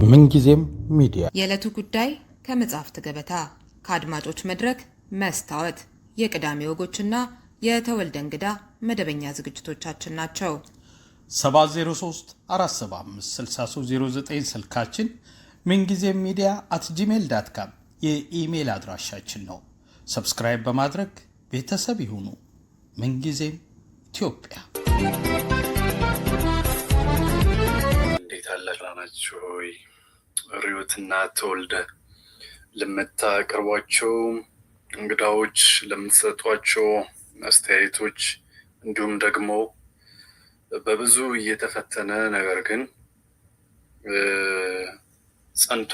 ምንጊዜም ሚዲያ የዕለቱ ጉዳይ ከመጽሐፍት ገበታ ከአድማጮች መድረክ መስታወት የቅዳሜ ወጎችና የተወልደ እንግዳ መደበኛ ዝግጅቶቻችን ናቸው። 703 475 6309 ስልካችን ምንጊዜም media@gmail.com የኢሜል አድራሻችን ነው። ሰብስክራይብ በማድረግ ቤተሰብ ይሁኑ። ምንጊዜም ኢትዮጵያ። እንዴት አላችሁ? ሪዮትና ተወልደ ለምታቀርቧቸው እንግዳዎች ለምትሰጧቸው አስተያየቶች እንዲሁም ደግሞ በብዙ እየተፈተነ ነገር ግን ጸንቶ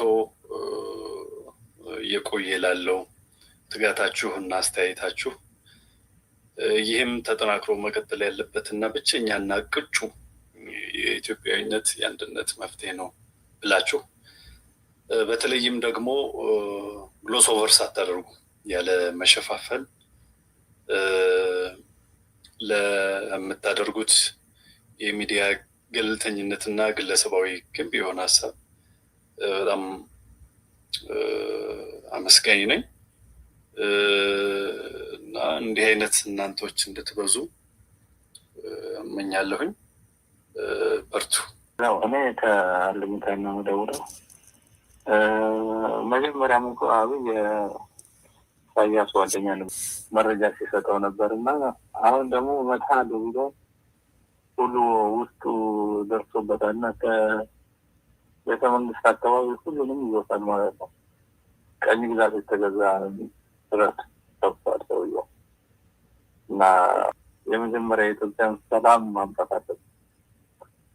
የቆየ ላለው ትጋታችሁና አስተያየታችሁ ይህም ተጠናክሮ መቀጠል ያለበትና ብቸኛና ቅጩ የኢትዮጵያዊነት የአንድነት መፍትሄ ነው ብላችሁ በተለይም ደግሞ ግሎስ ኦቨር ሳታደርጉ ያለ መሸፋፈል ለምታደርጉት የሚዲያ ገለልተኝነትና ግለሰባዊ ግንቢ የሆነ ሀሳብ በጣም አመስጋኝ ነኝ እና እንዲህ አይነት እናንተዎች እንድትበዙ እመኛለሁኝ። በርቱ። እኔ ከአለምታና ወደውለው መጀመሪያም አብይ ሳያስ ጓደኛ መረጃ ሲሰጠው ነበርና አሁን ደግሞ መታሉ ብሎ ሁሉ ውስጡ ደርሶበታልና ከቤተ መንግስት አካባቢ ሁሉንም ይወጣል ማለት ነው። ቀኝ ግዛት የተገዛ ድረስ ተብቷል ሰውየው እና የመጀመሪያ የኢትዮጵያን ሰላም ማምጣት አለበት።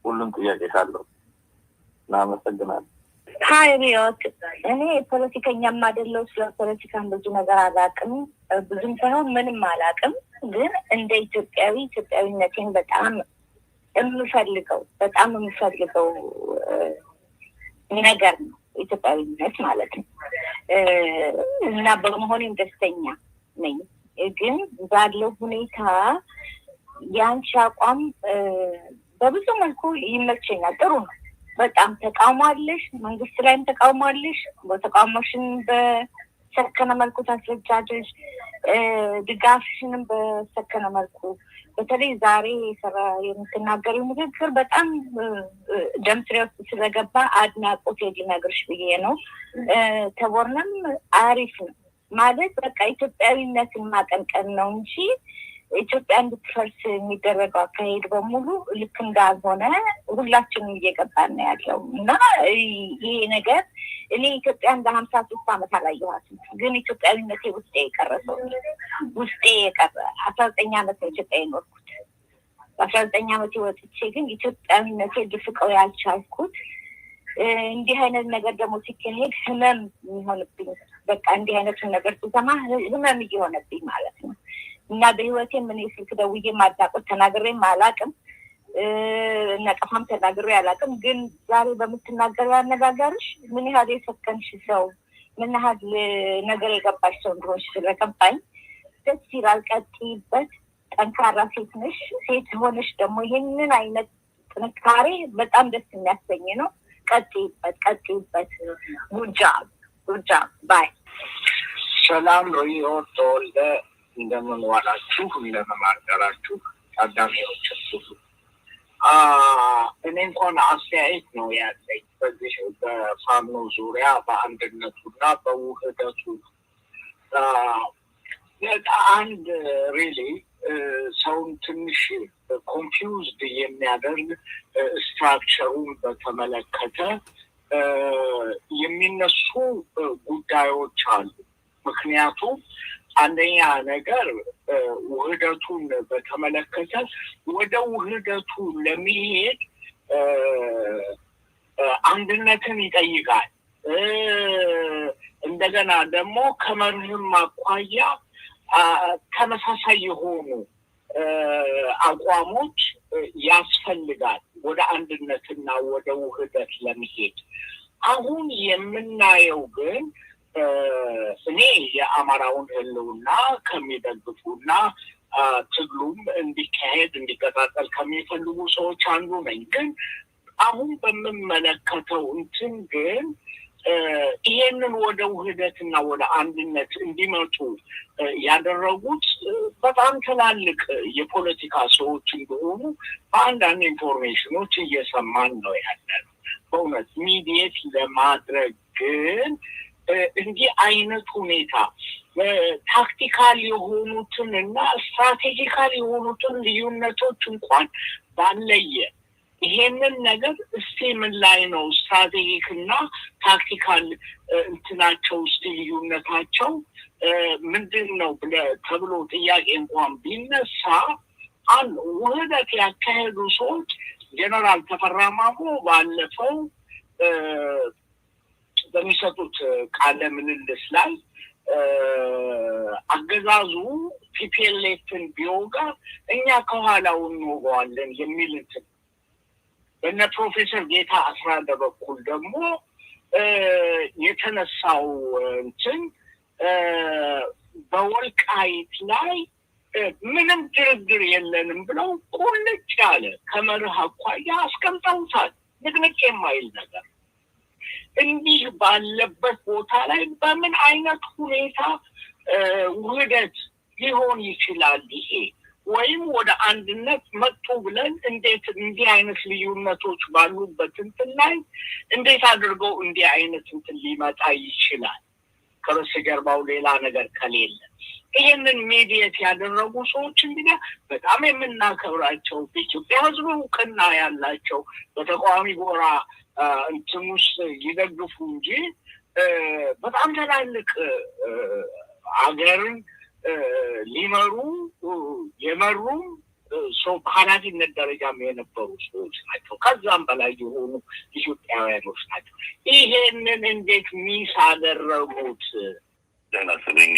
ሁሉም ጥያቄ ካለው እናመሰግናለን። ሀይ ሪዮት፣ እኔ ፖለቲከኛም አይደለሁ። ስለ ፖለቲካም ብዙ ነገር አላውቅም፣ ብዙም ሳይሆን ምንም አላውቅም። ግን እንደ ኢትዮጵያዊነቴን በጣም የምፈልገው ነገር ነው ኢትዮጵያዊነት ማለት ነው እና በመሆኔም ደስተኛ ነኝ። ግን ባለው ሁኔታ የአንቺ አቋም በብዙ መልኩ ይመቸኛል፣ ጥሩ ነው። በጣም ተቃውሟለሽ፣ መንግስት ላይም ተቃውሟለሽ። በተቃውሞሽን በሰከነ መልኩ ታስረጃለሽ፣ ድጋፍሽንም በሰከነ መልኩ። በተለይ ዛሬ የምትናገሪው ንግግር በጣም ደም ስሬ ውስጥ ስለገባ አድናቆት ሊነግርሽ ብዬ ነው። ተቦርነም አሪፍ ነው ማለት በቃ ኢትዮጵያዊነትን ማቀንቀን ነው እንጂ ኢትዮጵያ እንድትፈርስ የሚደረገው አካሄድ በሙሉ ልክ እንዳልሆነ ሁላችንም እየገባን ነው ያለው እና ይሄ ነገር እኔ ኢትዮጵያ እንደ 53 ዓመት አላየኋትም። ግን ኢትዮጵያዊነቴ ውስጤ የቀረ 19 ዓመት ነው ኢትዮጵያ የኖርኩት። 19 ዓመት ወጥቼ ግን ኢትዮጵያዊነቴ ልፍቀው ያልቻልኩት እንዲህ አይነት ነገር ደግሞ ሲካሄድ ህመም የሚሆንብኝ በቃ እንዲህ አይነቱን ነገር ስሰማ ህመም እየሆነብኝ ማለት ነው እና በህይወቴ ምን ስልክ ደውዬ ማዳቆት ተናግሬም አላውቅም፣ ነቀፋም ተናግሬ አላውቅም። ግን ዛሬ በምትናገረው አነጋገርሽ ምን ያህል የሰከንሽ ሰው፣ ምን ያህል ነገር የገባሽ ሰው እንደሆንሽ ስለገባኝ ደስ ይላል። ቀጥይበት፣ ጠንካራ ሴት ነሽ። ሴት ሆነሽ ደግሞ ይህንን አይነት ጥንካሬ በጣም ደስ የሚያሰኝ ነው። ቀጥይበት። ጉጃ ባይ። ሰላም ነው ተወልደ፣ እንደምን ዋላችሁ? እንደምን አደራችሁ ታዳሚዎች? እኔ እንኳን አስተያየት ነው ያለኝ በዚህ በፋኖ ዙሪያ በአንድነቱና በውህደቱ አንድ ሪሊ ሰውን ትንሽ ኮንፊውዝድ የሚያደርግ ስትራክቸሩን በተመለከተ የሚነሱ ጉዳዮች አሉ። ምክንያቱም አንደኛ ነገር ውህደቱን በተመለከተ ወደ ውህደቱ ለመሄድ አንድነትን ይጠይቃል። እንደገና ደግሞ ከመርህም አኳያ ተመሳሳይ የሆኑ አቋሞች ያስፈልጋል ወደ አንድነትና ወደ ውህደት ለመሄድ። አሁን የምናየው ግን እኔ የአማራውን ህልውና ከሚደግፉና ትግሉም እንዲካሄድ እንዲቀጣጠል ከሚፈልጉ ሰዎች አንዱ ነኝ። ግን አሁን በምመለከተው እንትን ግን ይሄንን ወደ ውህደትና ወደ አንድነት እንዲመጡ ያደረጉት በጣም ትላልቅ የፖለቲካ ሰዎች እንደሆኑ በአንዳንድ ኢንፎርሜሽኖች እየሰማን ነው ያለን። በእውነት ሚዲየት ለማድረግ ግን እንዲህ አይነት ሁኔታ ታክቲካል የሆኑትን እና ስትራቴጂካል የሆኑትን ልዩነቶች እንኳን ባለየ ይሄንን ነገር እስቲ ምን ላይ ነው ስትራቴጂክ እና ታክቲካል እንትናቸው እስቲ ልዩነታቸው ምንድን ነው ተብሎ ጥያቄ እንኳን ቢነሳ አንድ ውህደት ያካሄዱ ሰዎች ጀነራል ተፈራ ማሞ ባለፈው በሚሰጡት ቃለ ምልልስ ላይ አገዛዙ ቲፒኤልኤፍን ቢወጋ እኛ ከኋላው እንወጋዋለን የሚል እንትን በእነ ፕሮፌሰር ጌታ አስራደ በኩል ደግሞ የተነሳው እንትን በወልቃይት ላይ ምንም ድርድር የለንም ብለው ቁልጭ ያለ ከመርህ አኳያ አስቀምጠውታል። ንቅንቅ የማይል ነገር እንዲህ ባለበት ቦታ ላይ በምን አይነት ሁኔታ ውህደት ሊሆን ይችላል? ይሄ ወይም ወደ አንድነት መጡ ብለን እንዴት እንዲህ አይነት ልዩነቶች ባሉበት እንትን ላይ እንዴት አድርገው እንዲህ አይነት እንትን ሊመጣ ይችላል? ከበስተጀርባው ሌላ ነገር ከሌለ ይሄንን ሜዲየት ያደረጉ ሰዎች እንግዲህ በጣም የምናከብራቸው በኢትዮጵያ ሕዝብ እውቅና ያላቸው በተቃዋሚ ጎራ እንትን ውስጥ ይደግፉ እንጂ በጣም ትላልቅ አገርን ሊመሩ የመሩም ሰው በኃላፊነት ደረጃም የነበሩ ሰዎች ናቸው። ከዛም በላይ የሆኑ ኢትዮጵያውያኖች ናቸው። ይሄንን እንዴት ሚስ አደረጉት? ደህና ስለኝ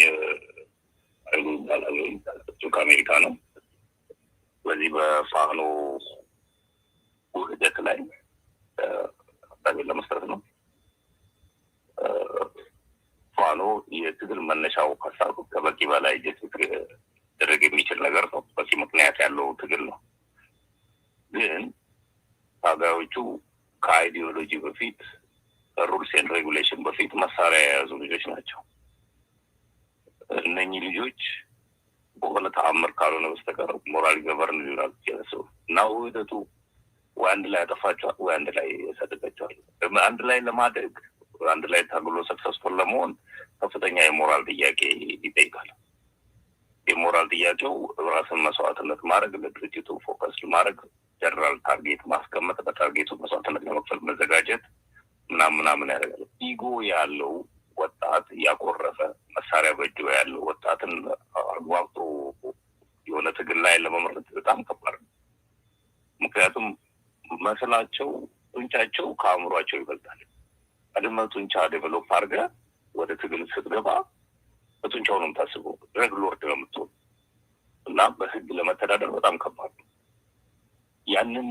አይሉ ይባላል። እሱ ከአሜሪካ ነው። በዚህ በፋኖ ውህደት ላይ ሀሳቤን ለመስጠት ነው። ፋኖ የትግል መነሻው ሀሳብ ከበቂ በላይ ሊደረግ የሚችል ነገር ነው። በቂ ምክንያት ያለው ትግል ነው። ግን ታጋዮቹ ከአይዲዮሎጂ በፊት ሩልስ ኤንድ ሬጉሌሽን በፊት መሳሪያ የያዙ ልጆች ናቸው። እነኚህ ልጆች በሆነ ተአምር ካልሆነ በስተቀር ሞራል ገቨርን ሊሆናል ይችላል እና ውህደቱ ወይ አንድ ላይ ያጠፋቸዋል ወይ አንድ ላይ ያሳድጋቸዋል። አንድ ላይ ለማደግ አንድ ላይ ታግሎ ሰክሰስፉል ለመሆን ከፍተኛ የሞራል ጥያቄ ይጠይቃል። የሞራል ጥያቄው ራስን መስዋዕትነት ማድረግ፣ ለድርጅቱ ፎከስ ማድረግ፣ ጀነራል ታርጌት ማስቀመጥ፣ በታርጌቱ መስዋዕትነት ለመክፈል መዘጋጀት ምናምን ያደርጋል። ኢጎ ያለው ወጣት ያቆረፈ መሳሪያ በእጁ ያለው ወጣትን አግባብቶ የሆነ ትግል ላይ ለመምረጥ በጣም ከባድ ነው። ምክንያቱም መስላቸው ጡንቻቸው ከአእምሯቸው ይበልጣል። ቀድመ ጡንቻ ዴቨሎፕ አድርገህ ወደ ትግል ስትገባ በጡንቻው ነው የምታስበው። ረግል ወርድ ነው የምትሆን እና በህግ ለመተዳደር በጣም ከባድ ነው። ያንን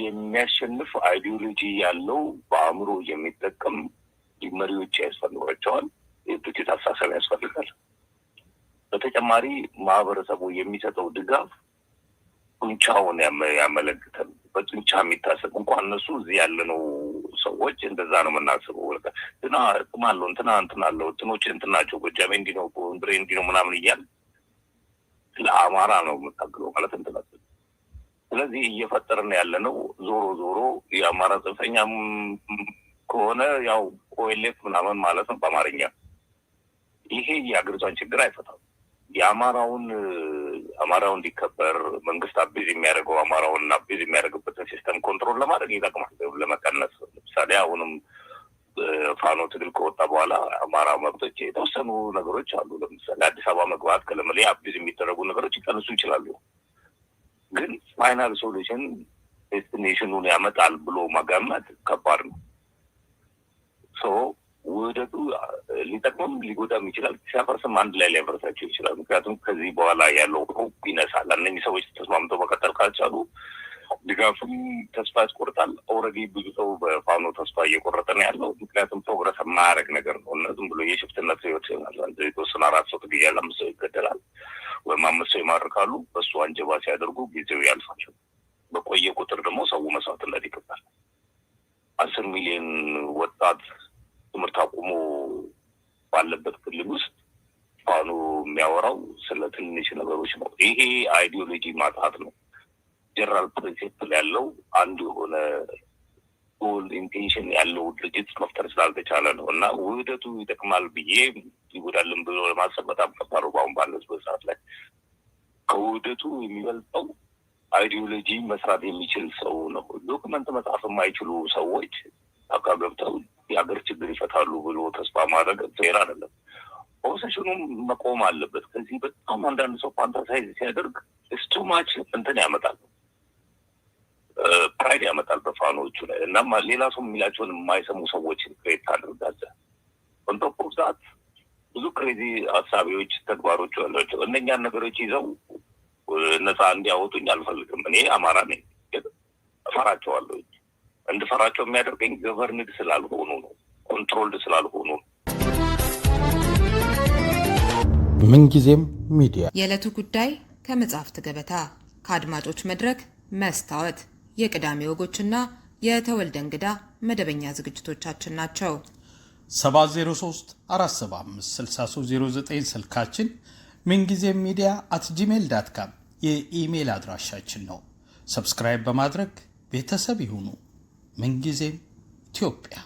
የሚያሸንፍ አይዲዮሎጂ ያለው በአእምሮ የሚጠቀም መሪዎች ያስፈልጓቸዋል። የድርጅት አስተሳሰብ ያስፈልጋል። በተጨማሪ ማህበረሰቡ የሚሰጠው ድጋፍ ጡንቻውን ያመለክታል። በጡንቻ የሚታሰብ እንኳን እነሱ እዚህ ያለነው ሰዎች እንደዛ ነው የምናስበው። እንትና ጥም አለው እንትና አለው እንትኖች እንትናቸው ጎጃሜ እንዲህ ነው ጎንደሬ እንዲህ ነው ምናምን እያል ለአማራ ነው የምታግለው ማለት እንትና። ስለዚህ እየፈጠርን ያለነው ዞሮ የአማራ ጽንፈኛ ከሆነ ያው ኦኤልኤፍ ምናምን ማለት ነው በአማርኛ። ይሄ የአገሪቷን ችግር አይፈታም። የአማራውን እንዲከበር መንግስት አቢዝ የሚያደርገው አማራውን አቢዝ የሚያደርግበትን ሲስተም ኮንትሮል ለማድረግ ይጠቅማል፣ ለመቀነስ። ለምሳሌ አሁንም ፋኖ ትግል ከወጣ በኋላ አማራ መብቶች የተወሰኑ ነገሮች አሉ። ለምሳሌ አዲስ አበባ መግባት ከለመሌ አቢዝ የሚደረጉ ነገሮች ይቀንሱ ይችላሉ። ግን ፋይናል ሶሉሽን ዴስቲኔሽኑን ያመጣል ብሎ መገመት ከባድ ነው። ውህደቱ ሊጠቅምም ሊጎዳም ይችላል። ሲያፈርስም አንድ ላይ ሊያፈርሳቸው ይችላል። ምክንያቱም ከዚህ በኋላ ያለው ሆፕ ይነሳል። እነኚህ ሰዎች ተስማምተው መቀጠል ካልቻሉ ድጋፍም ተስፋ ያስቆርጣል። ኦልሬዲ ብዙ ሰው በፋኖ ተስፋ እየቆረጠ ነው ያለው። ምክንያቱም ፕሮግረስ የማያደርግ ነገር ነው እና ዝም ብሎ የሽፍትነት ህይወት ይሆናል። አንድ የተወሰነ 4 ሰው ትግያለህ፣ 5 ሰው ይገደላል ወይም 5 ሰው ይማርካሉ። በሱ አንጀባ ሲያደርጉ ጊዜው ያልፋል። በቆየ ቁጥር ደግሞ ሰው መስዋዕትነት ይከፍላል። ወጣት ትምህርት አቁሞ ባለበት ክልል ውስጥ ፋኖ የሚያወራው ስለ ትንሽ ነገሮች ነው። ይሄ አይዲዮሎጂ ማጣት ነው። ጀነራል ፕሪንሲፕል ያለው አንድ የሆነ ጎል ኢንቴንሽን ያለው ድርጅት መፍጠር ስላልተቻለ ነው እና ውህደቱ ይጠቅማል ብዬ ይጎዳልን ብሎ ለማሰብ በጣም ከባድ ነው። በአሁን ባለበት ሰዓት ላይ ከውህደቱ የሚበልጠው አይዲዮሎጂ መስራት የሚችል ሰው ነው። ዶክመንት መጻፍ የማይችሉ ሰዎች አካገብተው የሀገር ችግር ይፈታሉ ብሎ ተስፋ ማድረግ ፌር አይደለም። ኦብሴሽኑም መቆም አለበት። ከዚህ በጣም አንዳንድ ሰው ፋንታሳይዝ ሲያደርግ ስቱማች እንትን ያመጣል፣ ፕራይድ ያመጣል በፋኖቹ ላይ እና ሌላ ሰው የሚላቸውን የማይሰሙ ሰዎችን ክሬት ታደርጋለህ። ኮንቶፖ ሰዓት ብዙ ክሬዚ ሀሳቢዎች፣ ተግባሮች አሏቸው። እነኛን ነገሮች ይዘው ነፃ እንዲያወጡኝ አልፈልግም። እኔ አማራ ነኝ፣ እፈራቸዋለሁ። እንድፈራቸው የሚያደርገኝ ገቨርንድ ስላልሆኑ ነው፣ ኮንትሮልድ ስላልሆኑ ነው። ምንጊዜም ሚዲያ የዕለቱ ጉዳይ ከመጽሐፍት ገበታ፣ ከአድማጮች መድረክ መስታወት፣ የቅዳሜ ወጎችና የተወልደ እንግዳ መደበኛ ዝግጅቶቻችን ናቸው። 703 475 6309 ስልካችን፣ ምንጊዜም ሚዲያ @gmail.com የኢሜል አድራሻችን ነው። ሰብስክራይብ በማድረግ ቤተሰብ ይሁኑ። ምንጊዜም ኢትዮጵያ